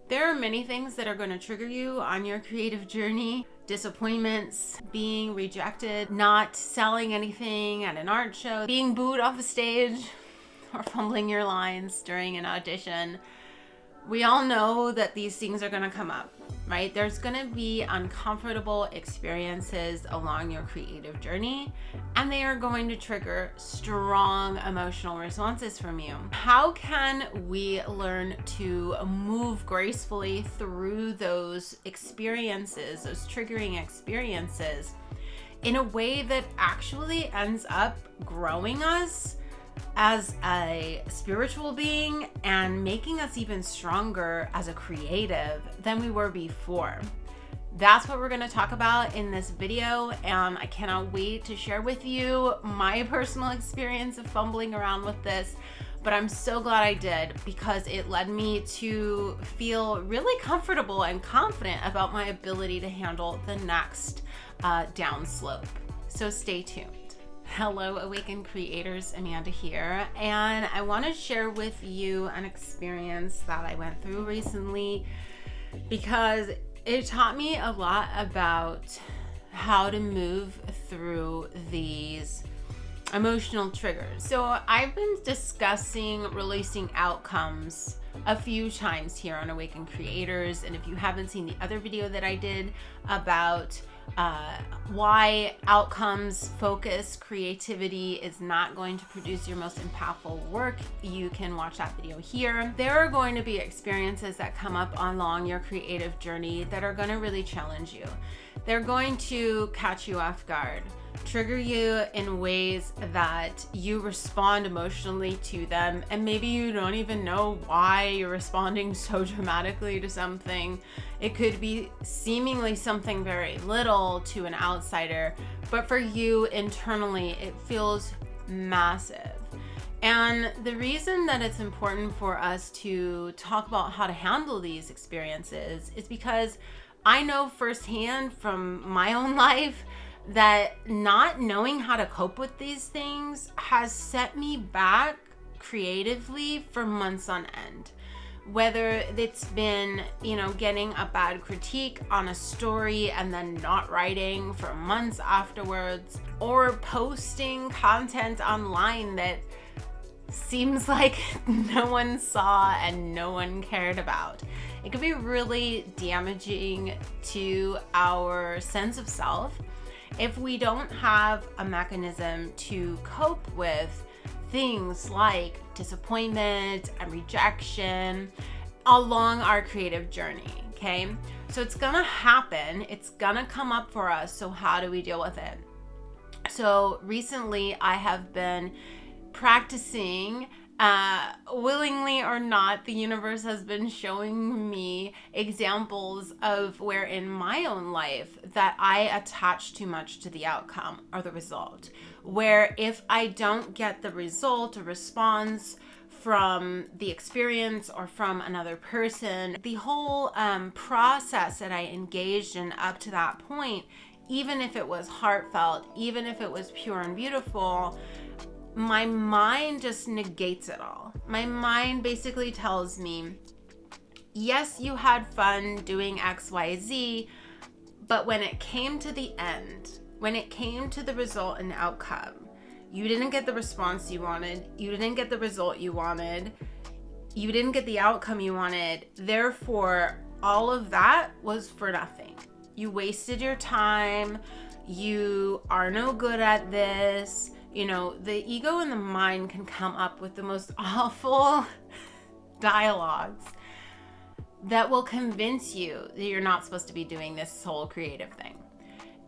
There are many things that are going to trigger you on your creative journey. Disappointments, being rejected, not selling anything at an art show, being booed off the stage, or fumbling your lines during an audition. We all know that these things are going to come up, right? There's going to be uncomfortable experiences along your creative journey, and they are going to trigger strong emotional responses from you. How can we learn to move gracefully through those experiences, those triggering experiences, in a way that actually ends up growing us as a spiritual being and making us even stronger as a creative than we were before? That's what we're going to talk about in this video, and I cannot wait to share with you my personal experience of fumbling around with this. But I'm so glad I did, because it led me to feel really comfortable and confident about my ability to handle the next downslope. So stay tuned. Hello, Awakened Creators, Amanda here, and I want to share with you an experience that I went through recently, because it taught me a lot about how to move through these emotional triggers. So I've been discussing releasing outcomes a few times here on Awakened Creators, and if you haven't seen the other video that I did about why outcomes focused creativity is not going to produce your most impactful work, you can watch that video here. There are going to be experiences that come up along your creative journey that are going to really challenge you. They're going to catch you off guard, trigger you in ways that you respond emotionally to them, and maybe you don't even know why you're responding so dramatically to something. It could be seemingly something very little to an outsider, but for you internally it feels massive. And the reason that it's important for us to talk about how to handle these experiences is because I know firsthand from my own life that not knowing how to cope with these things has set me back creatively for months on end. Whether it's been, getting a bad critique on a story and then not writing for months afterwards, or posting content online that seems like no one saw and no one cared about. It can be really damaging to our sense of self if we don't have a mechanism to cope with things like disappointment and rejection along our creative journey, okay? So it's gonna happen, it's gonna come up for us, so how do we deal with it? So recently I have been practicing, willingly or not, the universe has been showing me examples of where in my own life that I attach too much to the outcome or the result, where if I don't get the result or response from the experience or from another person, the whole process that I engaged in up to that point, even if it was heartfelt, even if it was pure and beautiful, my mind just negates it all. My mind basically tells me, yes, you had fun doing XYZ, but when it came to the end, when it came to the result and outcome, you didn't get the response you wanted, you didn't get the result you wanted, you didn't get the outcome you wanted. Therefore, all of that was for nothing. You wasted your time, you are no good at this. The ego and the mind can come up with the most awful dialogues that will convince you that you're not supposed to be doing this whole creative thing.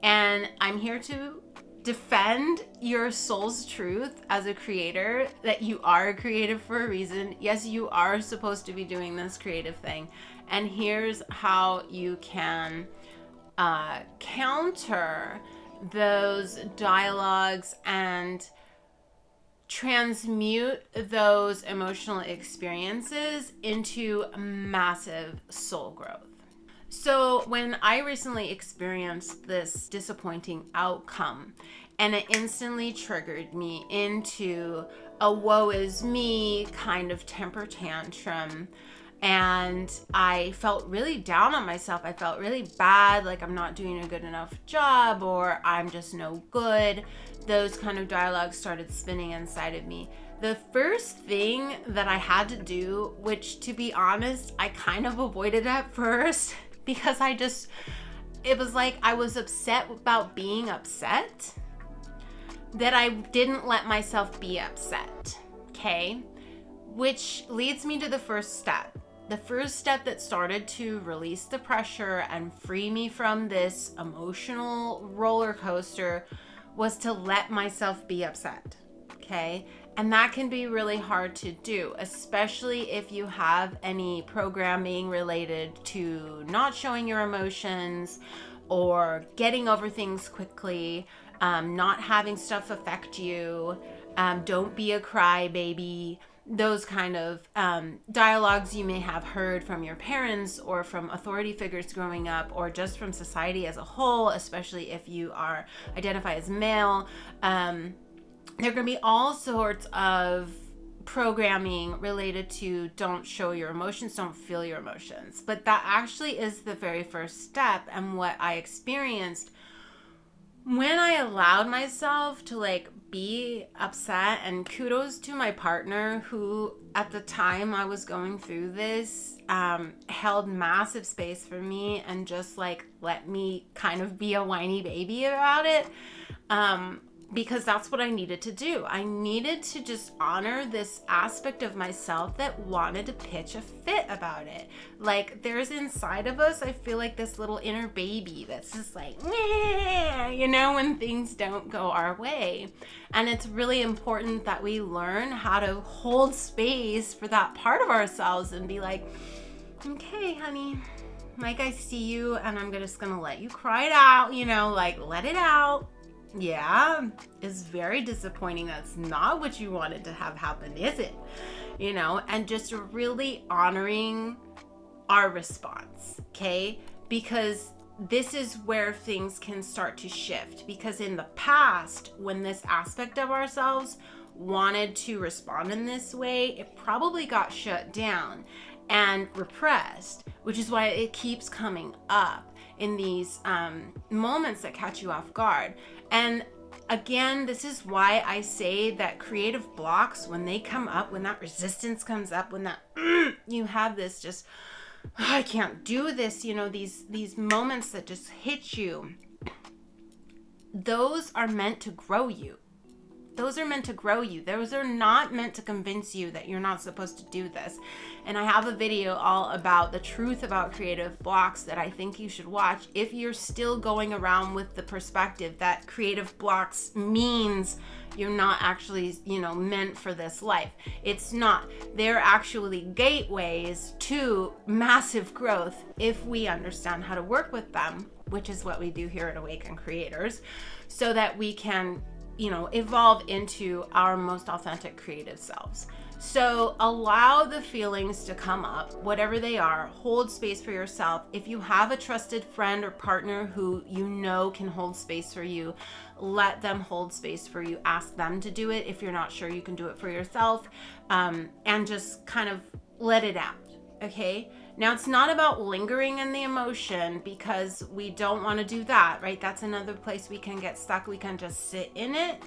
And I'm here to defend your soul's truth as a creator, that you are creative for a reason. Yes, you are supposed to be doing this creative thing. And here's how you can counter those dialogues and transmute those emotional experiences into massive soul growth. So when I recently experienced this disappointing outcome, and it instantly triggered me into a woe is me kind of temper tantrum, And I felt really down on myself. I felt really bad, like I'm not doing a good enough job, or I'm just no good. Those kind of dialogues started spinning inside of me. The first thing that I had to do, which to be honest, I kind of avoided at first because it was like I was upset about being upset, that I didn't let myself be upset, okay? Which leads me to the first step. The first step that started to release the pressure and free me from this emotional roller coaster was to let myself be upset, okay? And that can be really hard to do, especially if you have any programming related to not showing your emotions or getting over things quickly, not having stuff affect you, don't be a crybaby. Those kind of dialogues you may have heard from your parents or from authority figures growing up, or just from society as a whole, especially if you are identify as male. There are going to be all sorts of programming related to don't show your emotions, don't feel your emotions. But that actually is the very first step, and what I experienced when I allowed myself to like be upset. And kudos to my partner, who at the time I was going through this held massive space for me and just like let me kind of be a whiny baby about it, because that's what I needed to do. I needed to just honor this aspect of myself that wanted to pitch a fit about it. Like there's inside of us, I feel like this little inner baby that's just like, meh, you know, when things don't go our way. And it's really important that we learn how to hold space for that part of ourselves and be like, okay, honey, like I see you and I'm just gonna let you cry it out, you know, like let it out. Yeah, it's very disappointing. That's not what you wanted to have happen, is it? You know, and just really honoring our response, okay? Because this is where things can start to shift. Because in the past, when this aspect of ourselves wanted to respond in this way, it probably got shut down and repressed, which is why it keeps coming up in these moments that catch you off guard. And again, this is why I say that creative blocks, when they come up, when that resistance comes up, when that you have this just, I can't do this, you know, these moments that just hit you, those are meant to grow you. Those are meant to grow you. Those are not meant to convince you that you're not supposed to do this. And I have a video all about the truth about creative blocks that I think you should watch if you're still going around with the perspective that creative blocks means you're not actually, you know, meant for this life. It's not. They're actually gateways to massive growth if we understand how to work with them, which is what we do here at Awaken Creators, so that we can, you know, evolve into our most authentic creative selves. So allow the feelings to come up, whatever they are. Hold space for yourself. If you have a trusted friend or partner who you know can hold space for you, let them hold space for you. Ask them to do it if you're not sure you can do it for yourself, and just kind of let it out, okay? Now, it's not about lingering in the emotion, because we don't want to do that, right? That's another place we can get stuck. We can just sit in it.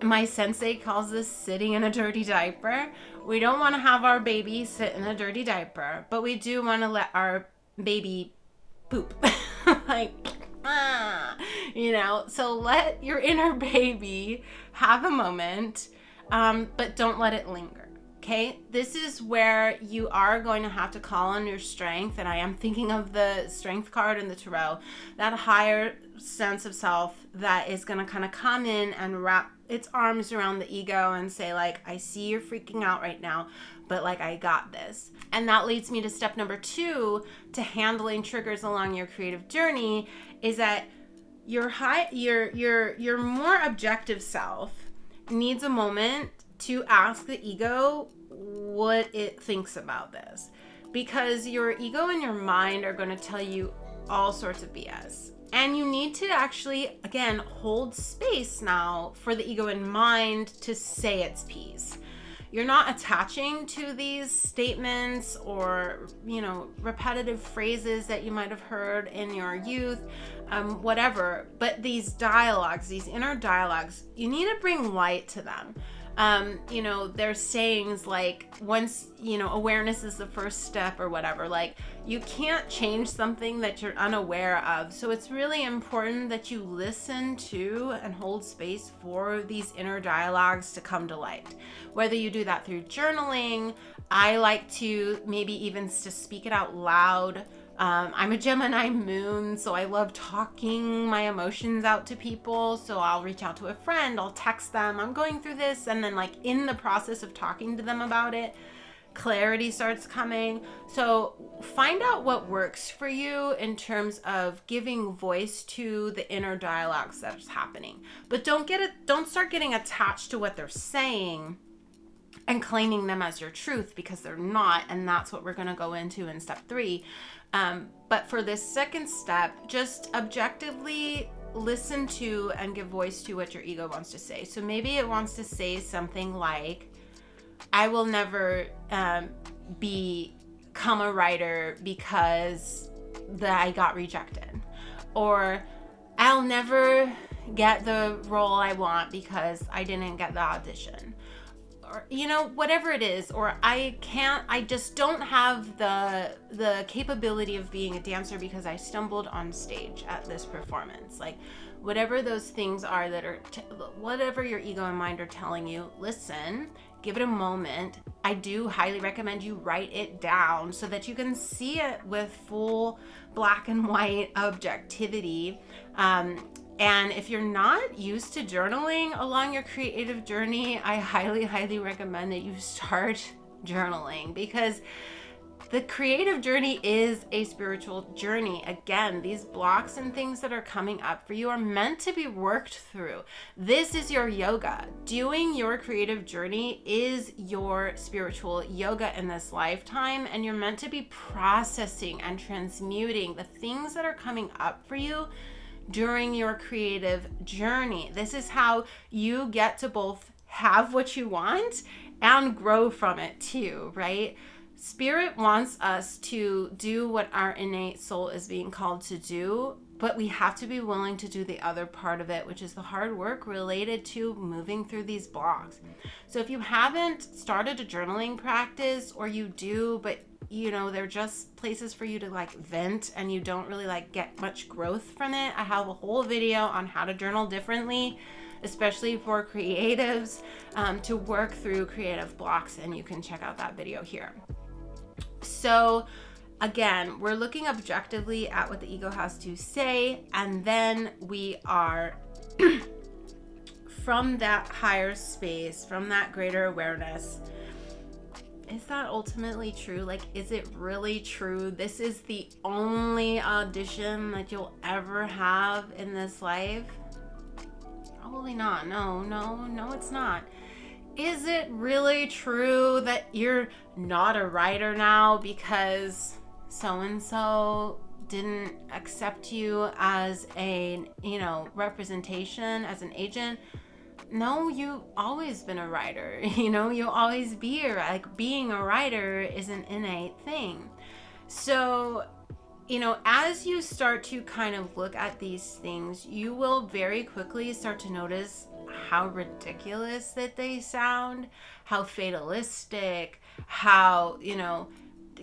My sensei calls this sitting in a dirty diaper. We don't want to have our baby sit in a dirty diaper, but we do want to let our baby poop. Like, you know, so let your inner baby have a moment, but don't let it linger. Okay, this is where you are going to have to call on your strength. And I am thinking of the strength card in the tarot, that higher sense of self that is going to kind of come in and wrap its arms around the ego and say, like, I see you're freaking out right now, but like, I got this. And that leads me to step number 2 to handling triggers along your creative journey, is that your more objective self needs a moment to ask the ego what it thinks about this, because your ego and your mind are going to tell you all sorts of BS, and you need to actually, again, hold space now for the ego and mind to say its piece. you're not attaching to these statements or, repetitive phrases that you might have heard in your youth, whatever. But these dialogues, these inner dialogues, you need to bring light to them. There's sayings like, once, awareness is the first step or whatever. Like, you can't change something that you're unaware of. So it's really important that you listen to and hold space for these inner dialogues to come to light. Whether you do that through journaling, I like to maybe even to speak it out loud. I'm a Gemini moon, so I love talking my emotions out to people. So I'll reach out to a friend, I'll text them, I'm going through this. And then like in the process of talking to them about it, clarity starts coming. So find out what works for you in terms of giving voice to the inner dialogues that's happening. But don't start getting attached to what they're saying and claiming them as your truth, because they're not. And that's what we're going to go into in step 3. But for this second step, just objectively listen to and give voice to what your ego wants to say. So maybe it wants to say something like, I will never become a writer because I got rejected. Or I'll never get the role I want because I didn't get the audition. Or, whatever it is. Or I just don't have the capability of being a dancer because I stumbled on stage at this performance. Like, whatever those things are that are, whatever your ego and mind are telling you, listen, give it a moment. I do highly recommend you write it down so that you can see it with full black and white objectivity. And if you're not used to journaling along your creative journey, I highly, highly recommend that you start journaling, because the creative journey is a spiritual journey. Again, these blocks and things that are coming up for you are meant to be worked through. This is your yoga. Doing your creative journey is your spiritual yoga in this lifetime, and you're meant to be processing and transmuting the things that are coming up for you during your creative journey. This is how you get to both have what you want and grow from it too, right? Spirit wants us to do what our innate soul is being called to do, but we have to be willing to do the other part of it, which is the hard work related to moving through these blocks. So if you haven't started a journaling practice, or you do, but they're just places for you to like vent and you don't really like get much growth from it, I have a whole video on how to journal differently, especially for creatives, to work through creative blocks, and you can check out that video here. So again, we're looking objectively at what the ego has to say, and then we are from that higher space, from that greater awareness, is that ultimately true? Like, is it really true? This is the only audition that you'll ever have in this life? Probably not. No, it's not. Is it really true that you're not a writer now because so-and-so didn't accept you as a, representation, as an agent? No, you've always been a writer. You'll always be being a writer is an innate thing. So, as you start to kind of look at these things, you will very quickly start to notice how ridiculous that they sound, how fatalistic, how,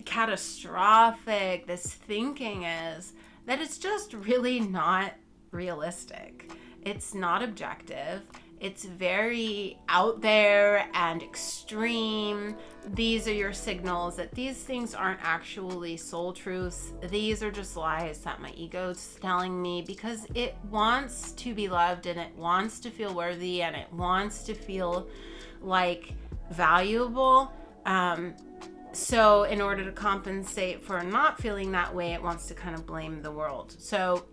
catastrophic this thinking is, that it's just really not realistic. It's not objective. It's very out there and extreme. These are your signals that these things aren't actually soul truths. These are just lies that my ego's telling me, because it wants to be loved, and it wants to feel worthy, and it wants to feel like valuable. So in order to compensate for not feeling that way, it wants to kind of blame the world. So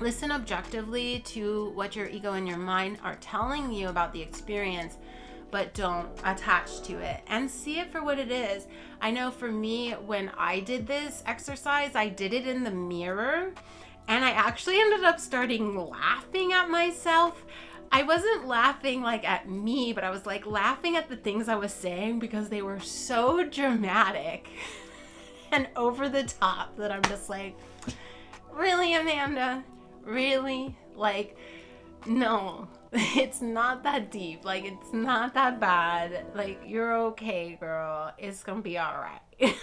listen objectively to what your ego and your mind are telling you about the experience, but don't attach to it, and see it for what it is. I know for me, when I did this exercise, I did it in the mirror, and I actually ended up starting laughing at myself. I wasn't laughing like at me, but I was like laughing at the things I was saying because they were so dramatic and over the top that I'm just like, really, Amanda? Really? Like, no, it's not that deep. Like, it's not that bad. Like, you're okay, girl. It's gonna be all right.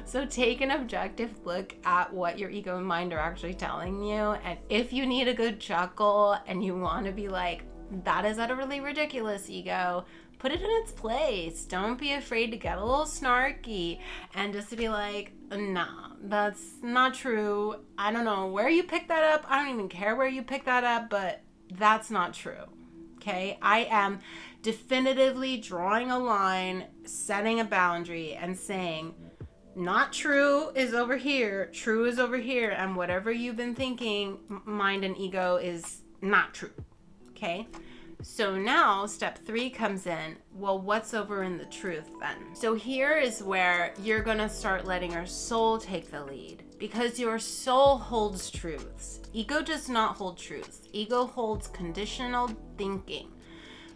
So take an objective look at what your ego and mind are actually telling you. And if you need a good chuckle and you want to be like, that is utterly ridiculous, ego, put it in its place. Don't be afraid to get a little snarky and just to be like, nah, that's not true. I don't know where you picked that up. I don't even care where you picked that up, but that's not true. Okay? I am definitively drawing a line, setting a boundary, and saying, not true is over here, true is over here, and whatever you've been thinking, mind and ego, is not true. Okay? So now step 3 comes in. Well, what's over in the truth then? So here is where you're going to start letting your soul take the lead, because your soul holds truths. Ego does not hold truths. Ego holds conditional thinking.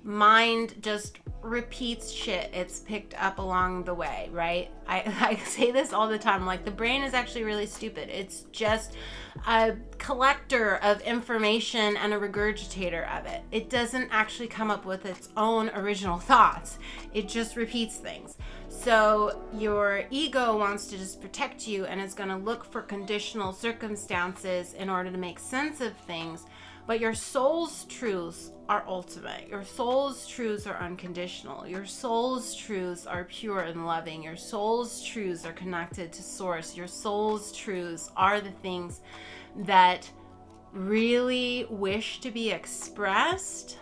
Mind just repeats shit it's picked up along the way, right? I say this all the time, like the brain is actually really stupid. It's just a collector of information and a regurgitator of it. It doesn't actually come up with its own original thoughts. It just repeats things. So your ego wants to just protect you and is going to look for conditional circumstances in order to make sense of things. But your soul's truths are ultimate. Your soul's truths are unconditional. Your soul's truths are pure and loving. Your soul's truths are connected to source. Your soul's truths are the things that really wish to be expressed.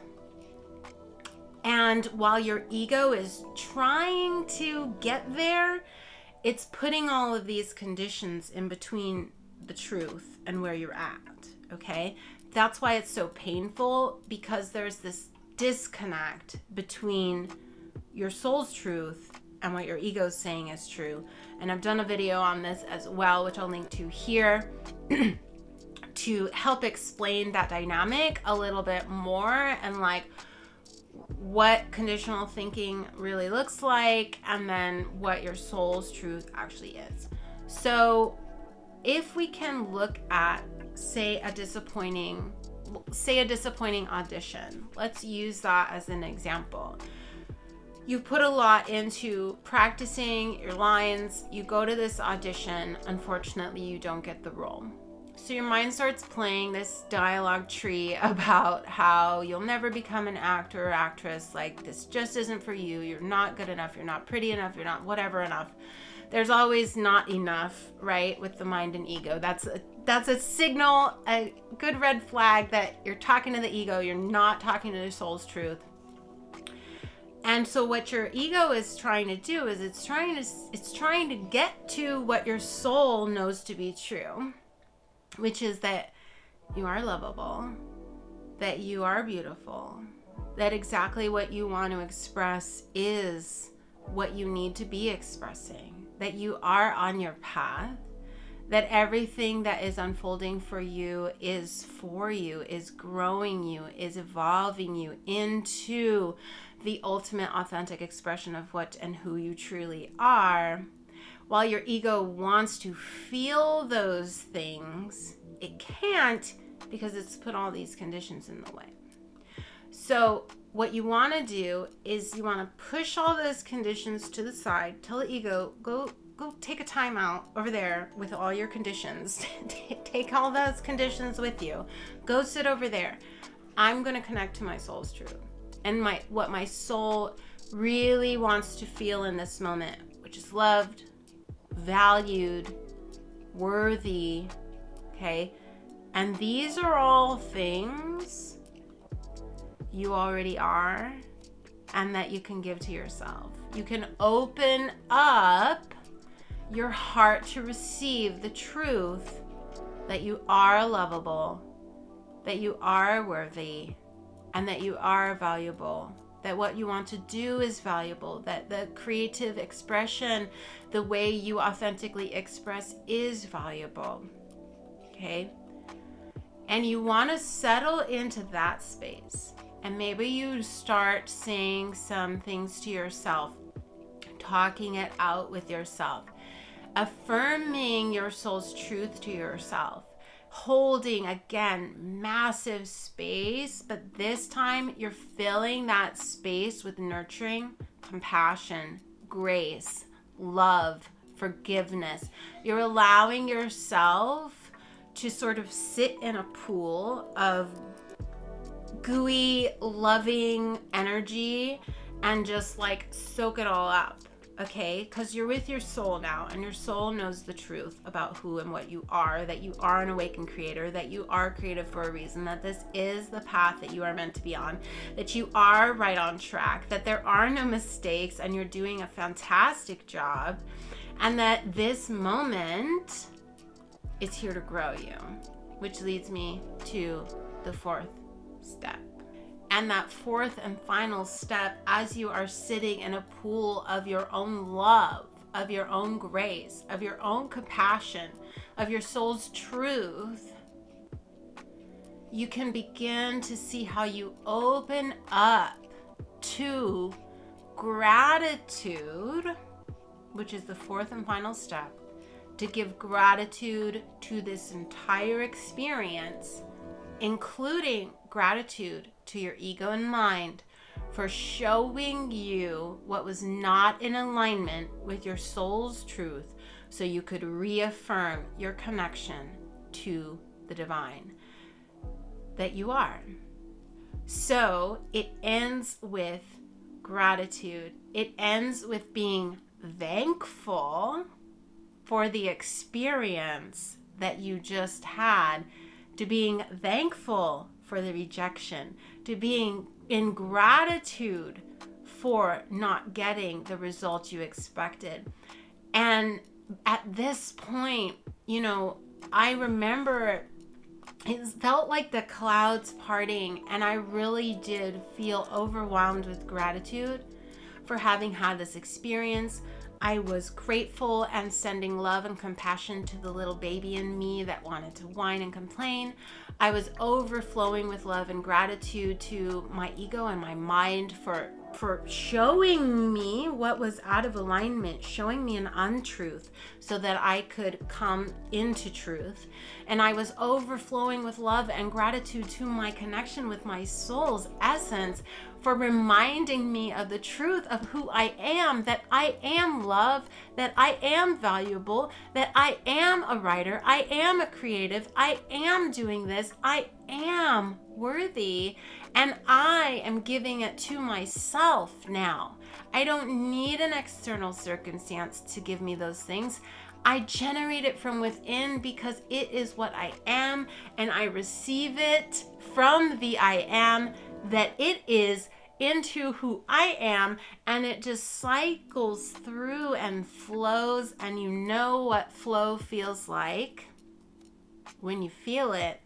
And while your ego is trying to get there, it's putting all of these conditions in between the truth and where you're at, okay? That's why it's so painful, because there's this disconnect between your soul's truth and what your ego is saying is true. And I've done a video on this as well, which I'll link to here, to help explain that dynamic a little bit more, and like what conditional thinking really looks like, and then what your soul's truth actually is. So if we can look at, say a disappointing audition. Let's use that as an example. You put a lot into practicing your lines. You go to this audition. Unfortunately, you don't get the role. So your mind starts playing this dialogue tree about how you'll never become an actor or actress. Like, this just isn't for you. You're not good enough. You're not pretty enough. You're not whatever enough. There's always not enough, right? With the mind and ego. That's a signal, a good red flag that you're talking to the ego. You're not talking to the soul's truth. And so what your ego is trying to do is it's trying to get to what your soul knows to be true, which is that you are lovable, that you are beautiful, that exactly what you want to express is what you need to be expressing, that you are on your path, that everything that is unfolding for you, is growing you, is evolving you into the ultimate authentic expression of what and who you truly are. While your ego wants to feel those things, it can't, because it's put all these conditions in the way. So what you want to do is you want to push all those conditions to the side. Tell the ego, go take a time out over there with all your conditions. Take all those conditions with you. Go sit over there. I'm going to connect to my soul's truth and what my soul really wants to feel in this moment, which is loved, valued, worthy, okay? And these are all things you already are, and that you can give to yourself. You can open up your heart to receive the truth that you are lovable, that you are worthy, and that you are valuable, that what you want to do is valuable, that the creative expression, the way you authentically express, is valuable, okay? And you want to settle into that space. And maybe you start saying some things to yourself, talking it out with yourself, affirming your soul's truth to yourself, holding, again, massive space, but this time you're filling that space with nurturing, compassion, grace, love, forgiveness. You're allowing yourself to sort of sit in a pool of gooey, loving energy and just like soak it all up, okay? Because you're with your soul now, and your soul knows the truth about who and what you are, that you are an awakened creator, that you are creative for a reason, that this is the path that you are meant to be on, that you are right on track, that there are no mistakes, and you're doing a fantastic job, and that this moment is here to grow you, which leads me to the fourth step. And that fourth and final step, as you are sitting in a pool of your own love, of your own grace, of your own compassion, of your soul's truth, you can begin to see how you open up to gratitude, which is the fourth and final step, to give gratitude to this entire experience, including gratitude to your ego and mind for showing you what was not in alignment with your soul's truth, so you could reaffirm your connection to the divine that you are. So it ends with gratitude. It ends with being thankful for the experience that you just had, to being thankful for the rejection, to being in gratitude for not getting the results you expected. And at this point, I remember it felt like the clouds parting, and I really did feel overwhelmed with gratitude for having had this experience. I was grateful and sending love and compassion to the little baby in me that wanted to whine and complain. I was overflowing with love and gratitude to my ego and my mind for showing me what was out of alignment, showing me an untruth so that I could come into truth. And I was overflowing with love and gratitude to my connection with my soul's essence for reminding me of the truth of who I am, that I am love, that I am valuable, that I am a writer, I am a creative, I am doing this, I am worthy, and I am giving it to myself now. I don't need an external circumstance to give me those things. I generate it from within because it is what I am, and I receive it from the I am that it is into who I am, and it just cycles through and flows. And you know what flow feels like when you feel it,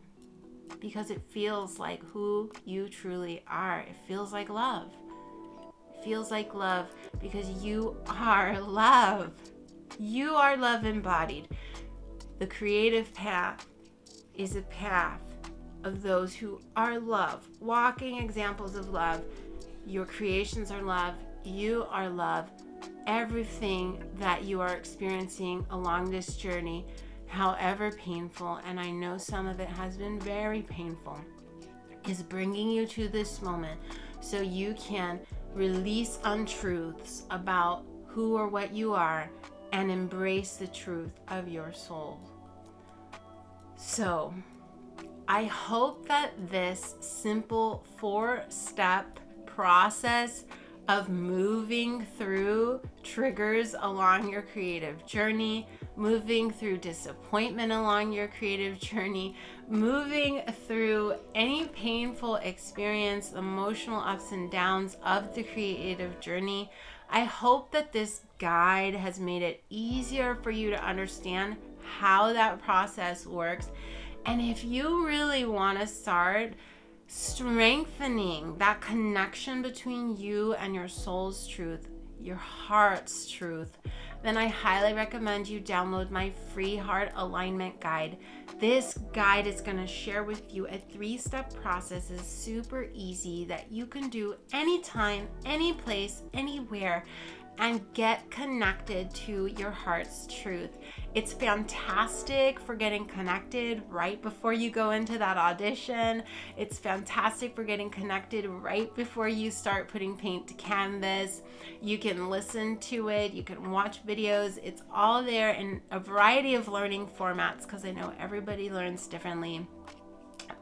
because it feels like who you truly are. It feels like love. It feels like love because you are love. You are love embodied. The creative path is a path of those who are love, walking examples of love. Your creations are love. You are love. Everything that you are experiencing along this journey, however painful, and I know some of it has been very painful, is bringing you to this moment so you can release untruths about who or what you are and embrace the truth of your soul. So I hope that this simple 4-step process of moving through triggers along your creative journey, moving through disappointment along your creative journey, moving through any painful experience, emotional ups and downs of the creative journey. I hope that this guide has made it easier for you to understand how that process works. And if you really want to start strengthening that connection between you and your soul's truth, your heart's truth, then I highly recommend you download my free heart alignment guide. This guide is going to share with you a 3-step process. It's super easy that you can do anytime, any place, anywhere, and get connected to your heart's truth. It's fantastic for getting connected right before you go into that audition. It's fantastic for getting connected right before you start putting paint to canvas. You can listen to it, you can watch videos. It's all there in a variety of learning formats, because I know everybody learns differently.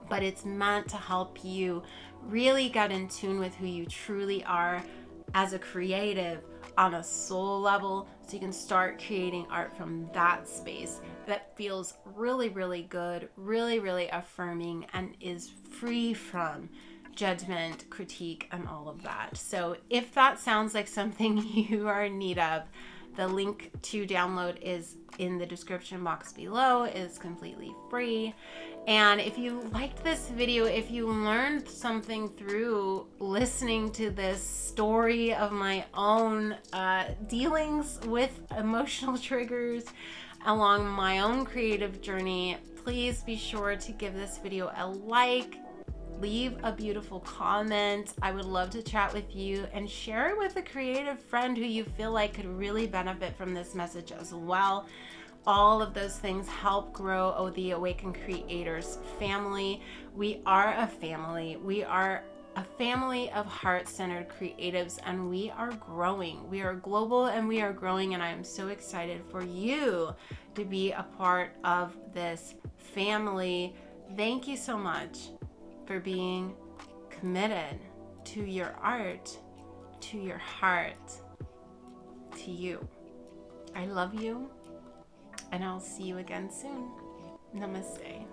But it's meant to help you really get in tune with who you truly are as a creative on a soul level, so you can start creating art from that space that feels really, really good, really, really affirming, and is free from judgment, critique, and all of that. So if that sounds like something you are in need of, the link to download is in the description box below. It is completely free. And if you liked this video, if you learned something through listening to this story of my own dealings with emotional triggers along my own creative journey, please be sure to give this video a like. Leave a beautiful comment. I would love to chat with you, and share it with a creative friend who you feel like could really benefit from this message as well. All of those things help grow the Awakened Creators family. We are a family. We are a family of heart-centered creatives, and we are growing. We are global and we are growing, and I am so excited for you to be a part of this family. Thank you so much for being committed to your art, to your heart, to you. I love you, and I'll see you again soon. Namaste.